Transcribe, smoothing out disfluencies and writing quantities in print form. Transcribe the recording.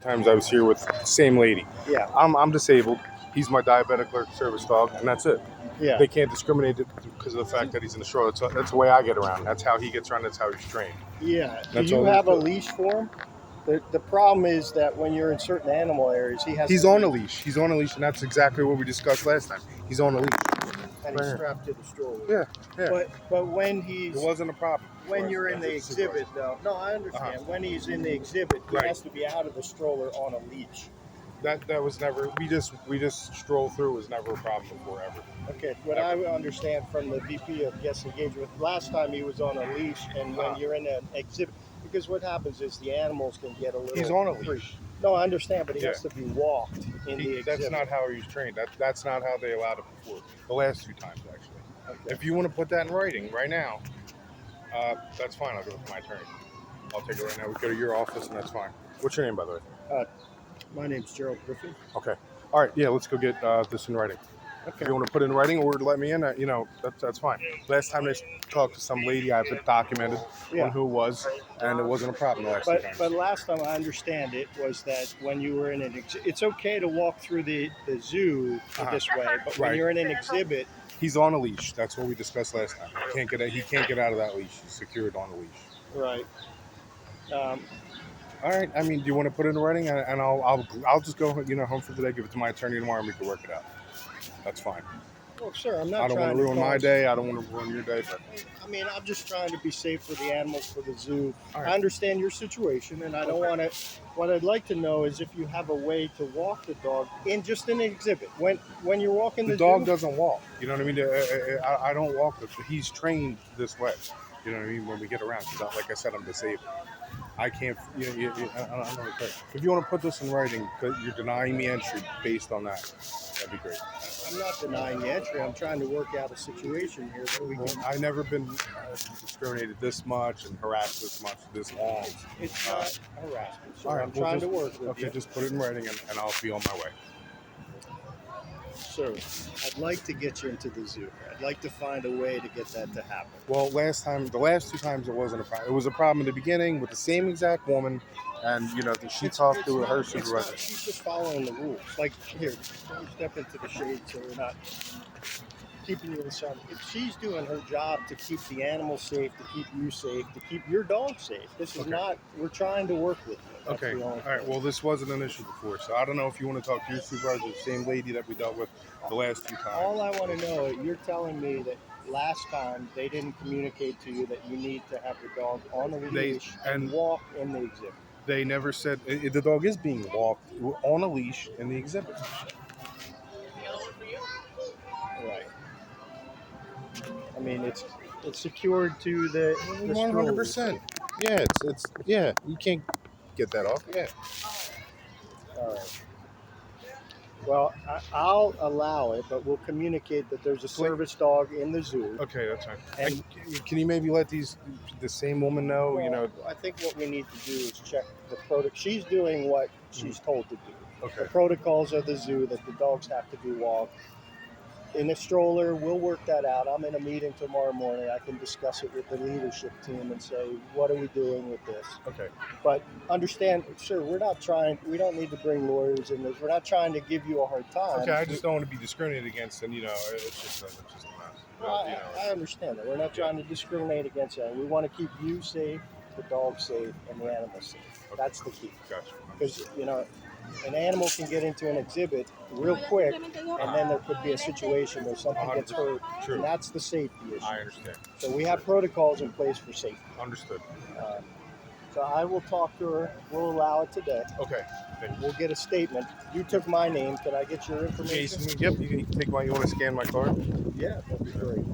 Times I was here with the same lady. Yeah. I'm disabled. He's my diabetic alert service dog, and that's it. Yeah. They can't discriminate because of the fact that he's in the stroller. That's the way I get around. That's how he gets around. That's how he's trained. Yeah. Do That's you all have a there's to it. leash for him? The problem is that when you're in certain animal areas, He's on a leash. He's on a leash, and that's exactly what we discussed last time. He's on a leash. and he's strapped to the stroller. Yeah. But when he's It wasn't a problem. when you're in the exhibit, though. No, I understand. When he's in the exhibit, he has to be out of the stroller on a leash. That was never. We just stroll through. Was never a problem before ever. Okay. What I understand from the VP of guest engagement, last time he was on a leash, and when you're in an exhibit, because what happens is the animals can get a little. He's on a leash. Free. No, I understand, but he has to be walked in the exhibit. That's not how he's trained. That's not how they allowed it before. The last 2 times, actually. Okay. If you want to put that in writing right now, that's fine. I'll give it to my attorney. I'll take it right now. We go to your office, and that's fine. What's your name, by the way? My name's Gerald Griffin. Okay. All right. Yeah, let's go get this in writing. Okay. If you want to put it in writing or let me in, that's fine. Last time they talked to some lady, I have it documented on who it was, and it wasn't a problem the last time. But last time I understand it was that when you were in an it's okay to walk through the zoo this way, but when you're in an exhibit, he's on a leash. That's what we discussed last time. He can't get out of that leash. He's secured on a leash. Right. All right. I mean, do you want to put it in writing, and I'll just go home for the day, give it to my attorney tomorrow, and we can work it out. That's fine. Well, sir, I'm not. I don't want to ruin my day. I don't want to ruin your day. But I mean, I'm just trying to be safe for the animals, for the zoo. Right. I understand your situation, and I don't want to. What I'd like to know is if you have a way to walk the dog in just an exhibit. When you're walking the dog zoo, doesn't walk. You know what I mean? I don't walk. He's trained this way. You know what I mean? When we get around, because like I said, I'm disabled. I can't. I don't know. If you want to put this in writing, because you're denying me entry based on that, that'd be great. I'm not denying the entry. I'm trying to work out a situation here that we can. I've never been discriminated this much and harassed this much this long. It's not harassment. So all right, I'm trying to work with you. Okay, just put it in writing, and I'll be on my way. Sir, I'd like to get you into the zoo. I'd like to find a way to get that to happen. Well, the last 2 times it wasn't a problem. It was a problem in the beginning with the same exact woman, and she talked to her supervisor. She's just following the rules. Like here, step into the shade so we're not keeping you in the sun. She's doing her job to keep the animals safe, to keep you safe, to keep your dog safe. This is not. We're trying to work with you. That's okay. All right. Well, this wasn't an issue before, so I don't know if you want to talk to your supervisor, the same lady that we dealt with the last 2 times. All I want to know, you're telling me that last time they didn't communicate to you that you need to have the dog on a leash and walk in the exhibit. They never said the dog is being walked on a leash in the exhibit. Right. I mean, it's secured to the 100%. Yeah, you can't get that off. Yeah. All right. Well, I'll allow it, but we'll communicate that there's a service dog in the zoo. Okay, that's fine. And can you maybe let the same woman know? Well, I think what we need to do is check the protocol. She's doing what she's told to do. Okay. The protocols of the zoo that the dogs have to be walked in a stroller. We'll work that out. I'm in a meeting tomorrow morning. I can discuss it with the leadership team and say, what are we doing with this? Okay. But understand, sir, we don't need to bring lawyers in this. We're not trying to give you a hard time. Okay, I just don't want to be discriminated against, and it's just a mess. Well, I understand that. We're not trying to discriminate against that. We want to keep you safe, the dog safe, and the animal safe. Okay. That's the key. Gotcha. Because, an animal can get into an exhibit real quick, and then there could be a situation where something gets hurt. True. And that's the safety issue. I understand. So we have protocols in place for safety. Understood. So I will talk to her. We'll allow it today. Okay. We'll get a statement. You took my name. Can I get your information? Yep. You can take you want to scan my card? Yeah, that'd be great.